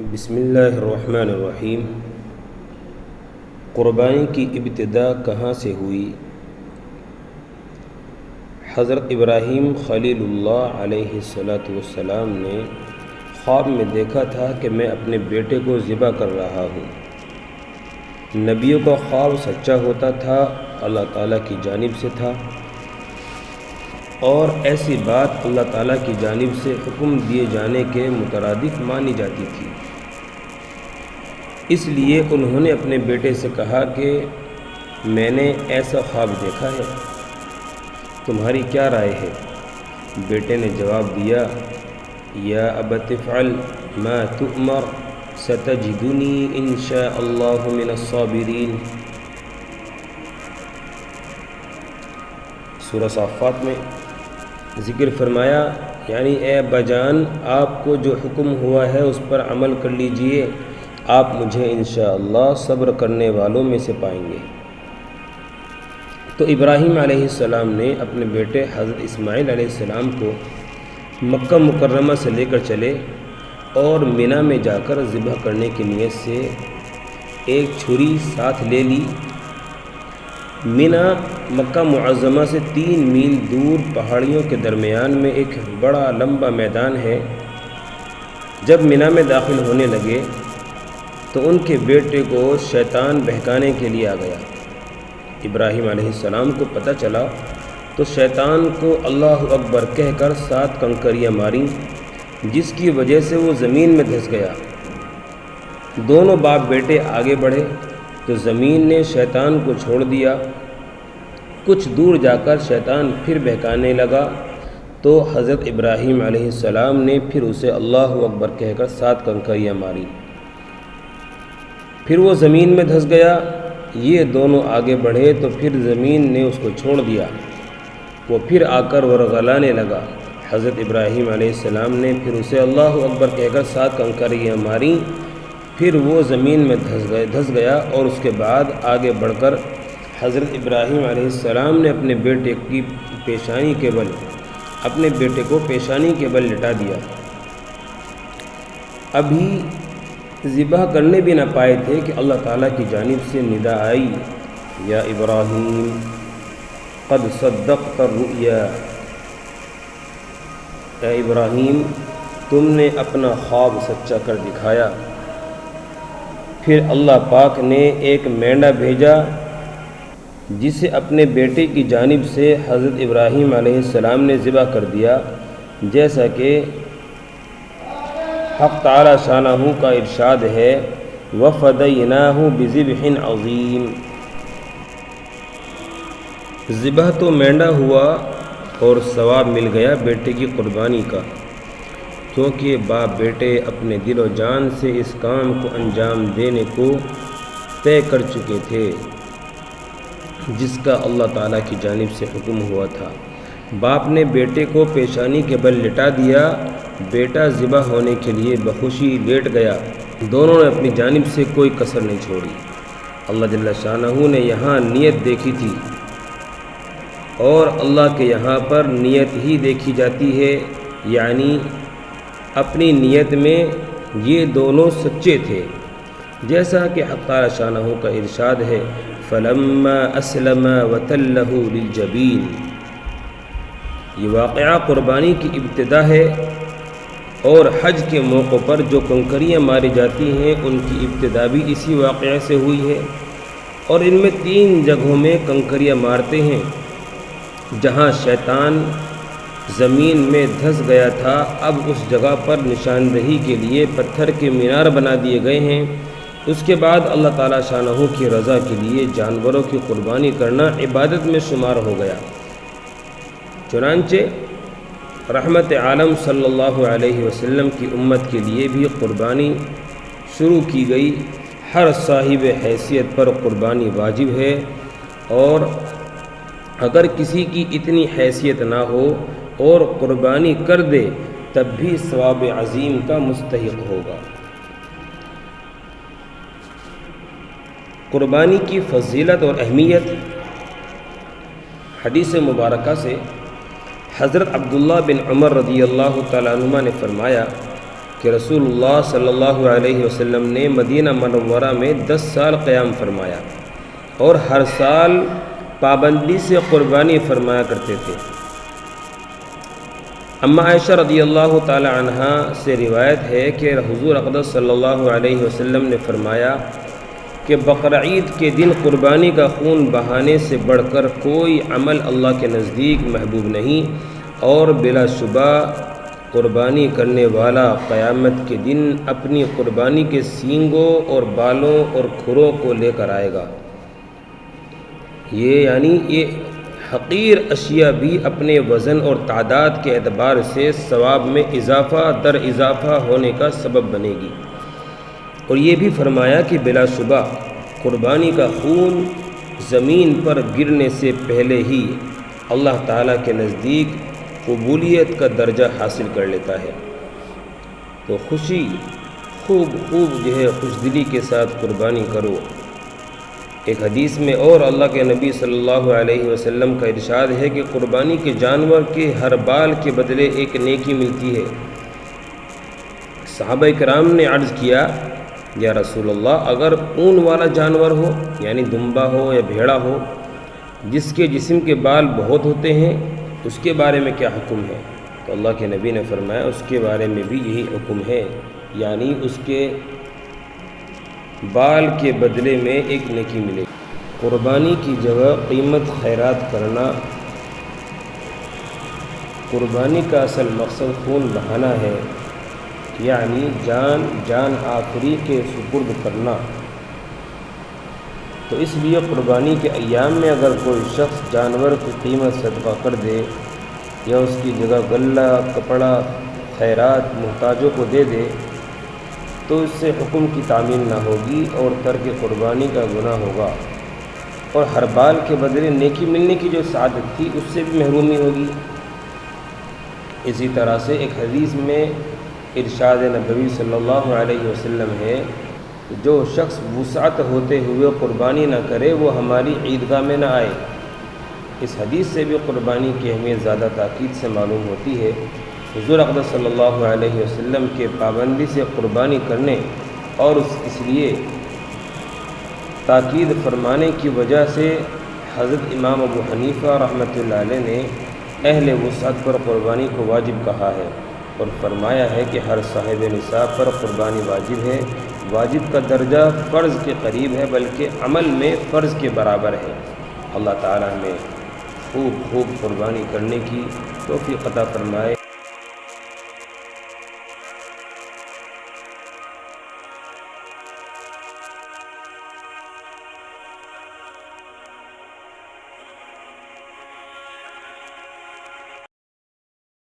بسم اللہ الرحمن الرحیم۔ قربانی کی ابتدا کہاں سے ہوئی؟ حضرت ابراہیم خلیل اللہ علیہ السلام نے خواب میں دیکھا تھا کہ میں اپنے بیٹے کو ذبح کر رہا ہوں۔ نبیوں کا خواب سچا ہوتا تھا، اللہ تعالیٰ کی جانب سے تھا، اور ایسی بات اللہ تعالیٰ کی جانب سے حکم دیے جانے کے مترادف مانی جاتی تھی۔ اس لیے انہوں نے اپنے بیٹے سے کہا کہ میں نے ایسا خواب دیکھا ہے، تمہاری کیا رائے ہے؟ بیٹے نے جواب دیا، یا ابت افعل ما تؤمر ستجدنی ان شاء اللہ من الصابرین۔ سورہ صافات میں ذکر فرمایا، یعنی اے ابا جان، آپ کو جو حکم ہوا ہے اس پر عمل کر لیجئے، آپ مجھے انشاءاللہ صبر کرنے والوں میں سے پائیں گے۔ تو ابراہیم علیہ السلام نے اپنے بیٹے حضرت اسماعیل علیہ السلام کو مکہ مکرمہ سے لے کر چلے اور منی میں جا کر ذبح کرنے کی نیت سے ایک چھری ساتھ لے لی۔ منی مکہ معظمہ سے 3 میل دور پہاڑیوں کے درمیان میں ایک بڑا لمبا میدان ہے۔ جب منی میں داخل ہونے لگے تو ان کے بیٹے کو شیطان بہکانے کے لیے آ گیا۔ ابراہیم علیہ السلام کو پتہ چلا تو شیطان کو اللہ اکبر کہہ کر 7 کنکریاں ماریں، جس کی وجہ سے وہ زمین میں دھس گیا۔ دونوں باپ بیٹے آگے بڑھے تو زمین نے شیطان کو چھوڑ دیا۔ کچھ دور جا کر شیطان پھر بہکانے لگا تو حضرت ابراہیم علیہ السلام نے پھر اسے اللہ اکبر کہہ کر 7 کنکریاں ماری، پھر وہ زمین میں دھس گیا۔ یہ دونوں آگے بڑھے تو پھر زمین نے اس کو چھوڑ دیا، وہ پھر آ کر ورغلانے لگا۔ حضرت ابراہیم علیہ السلام نے پھر اسے اللہ اکبر کہہ کر 7 کنکریاں ماریں، پھر وہ زمین میں دھس گیا، اور اس کے بعد آگے بڑھ کر حضرت ابراہیم علیہ السلام نے اپنے بیٹے کو پیشانی کے بل لٹا دیا۔ ابھی ذبح کرنے بھی نہ پائے تھے کہ اللہ تعالیٰ کی جانب سے ندا آئی، یا ابراہیم قد صدقت الرؤیا، اے ابراہیم تم نے اپنا خواب سچا کر دکھایا۔ پھر اللہ پاک نے ایک مینڈا بھیجا جسے اپنے بیٹے کی جانب سے حضرت ابراہیم علیہ السلام نے ذبح کر دیا، جیسا کہ حق تعالی شانہ کا ارشاد ہے، وَفَدَيْنَاهُ بِذِبْحٍ عَظِيمٍ۔ ذبح تو مینڈا ہوا اور ثواب مل گیا بیٹے کی قربانی کا، کیونکہ باپ بیٹے اپنے دل و جان سے اس کام کو انجام دینے کو طے کر چکے تھے جس کا اللہ تعالیٰ کی جانب سے حکم ہوا تھا۔ باپ نے بیٹے کو پیشانی کے بل لٹا دیا، بیٹا ذبح ہونے کے لیے بخوشی لیٹ گیا، دونوں نے اپنی جانب سے کوئی کسر نہیں چھوڑی۔ اللہ جل شانہ نے یہاں نیت دیکھی تھی، اور اللہ کے یہاں پر نیت ہی دیکھی جاتی ہے، یعنی اپنی نیت میں یہ دونوں سچے تھے، جیسا کہ حق تعالی شانہ کا ارشاد ہے، فَلَمَّا أَسْلَمَا وَتَلَّهُ لِلْجَبِينِ۔ یہ واقعہ قربانی کی ابتدا ہے، اور حج کے موقع پر جو کنکریاں ماری جاتی ہیں ان کی ابتدا بھی اسی واقعے سے ہوئی ہے، اور ان میں 3 جگہوں میں کنکریاں مارتے ہیں۔ جہاں شیطان زمین میں دھس گیا تھا، اب اس جگہ پر نشاندہی کے لیے پتھر کے مینار بنا دیے گئے ہیں۔ اس کے بعد اللہ تعالیٰ شانہ کی رضا کے لیے جانوروں کی قربانی کرنا عبادت میں شمار ہو گیا۔ چنانچہ رحمت عالم صلی اللہ علیہ وسلم کی امت کے لیے بھی قربانی شروع کی گئی۔ ہر صاحب حیثیت پر قربانی واجب ہے، اور اگر کسی کی اتنی حیثیت نہ ہو اور قربانی کر دے تب بھی ثواب عظیم کا مستحق ہوگا۔ قربانی کی فضیلت اور اہمیت۔ حدیث مبارکہ سے حضرت عبداللہ بن عمر رضی اللہ تعالیٰ عنہما نے فرمایا، کہ رسول اللہ صلی اللہ علیہ وسلم نے مدینہ منورہ میں 10 سال قیام فرمایا اور ہر سال پابندی سے قربانی فرمایا کرتے تھے۔ اما عائشہ رضی اللہ تعالی عنہا سے روایت ہے کہ حضور اقدس صلی اللہ علیہ وسلم نے فرمایا کہ بقرعید کے دن قربانی کا خون بہانے سے بڑھ کر کوئی عمل اللہ کے نزدیک محبوب نہیں، اور بلا شبہ قربانی کرنے والا قیامت کے دن اپنی قربانی کے سینگوں اور بالوں اور کھروں کو لے کر آئے گا۔ یہ حقیر اشیاء بھی اپنے وزن اور تعداد کے اعتبار سے ثواب میں اضافہ در اضافہ ہونے کا سبب بنے گی۔ اور یہ بھی فرمایا کہ بلا شبہ قربانی کا خون زمین پر گرنے سے پہلے ہی اللہ تعالیٰ کے نزدیک قبولیت کا درجہ حاصل کر لیتا ہے۔ تو خوب خوش دلی کے ساتھ قربانی کرو۔ ایک حدیث میں اور اللہ کے نبی صلی اللہ علیہ وسلم کا ارشاد ہے کہ قربانی کے جانور کے ہر بال کے بدلے ایک نیکی ملتی ہے۔ صحابہ کرام نے عرض کیا، یا رسول اللہ، اگر اون والا جانور ہو، یعنی دمبا ہو یا بھیڑا ہو، جس کے جسم کے بال بہت ہوتے ہیں، اس کے بارے میں کیا حکم ہے؟ تو اللہ کے نبی نے فرمایا اس کے بارے میں بھی یہی حکم ہے، یعنی اس کے بال کے بدلے میں ایک نیکی ملے۔ قربانی کی جگہ قیمت خیرات کرنا۔ قربانی کا اصل مقصد خون بہانا ہے، یعنی جان آخری کے سپرد کرنا۔ تو اس لیے قربانی کے ایام میں اگر کوئی شخص جانور کی قیمت صدقہ کر دے یا اس کی جگہ غلہ، کپڑا، خیرات محتاجوں کو دے دے تو اس سے حکم کی تعمیل نہ ہوگی اور ترک قربانی کا گناہ ہوگا، اور ہر بال کے بدلے نیکی ملنے کی جو سعادت تھی اس سے بھی محرومی ہوگی۔ اسی طرح سے ایک حدیث میں ارشاد نبوی صلی اللہ علیہ وسلم ہے، جو شخص وسعت ہوتے ہوئے قربانی نہ کرے وہ ہماری عیدگاہ میں نہ آئے۔ اس حدیث سے بھی قربانی کی اہمیت زیادہ تاکید سے معلوم ہوتی ہے۔ حضور اقدس صلی اللہ علیہ وسلم کے پابندی سے قربانی کرنے اور اس لیے تاکید فرمانے کی وجہ سے حضرت امام ابو حنیفہ رحمۃ اللہ علیہ نے اہل وسعت پر قربانی کو واجب کہا ہے، اور فرمایا ہے کہ ہر صاحب نصاب پر قربانی واجب ہے۔ واجب کا درجہ فرض کے قریب ہے، بلکہ عمل میں فرض کے برابر ہے۔ اللہ تعالیٰ ہمیں خوب قربانی کرنے کی توفیق عطا فرمائے۔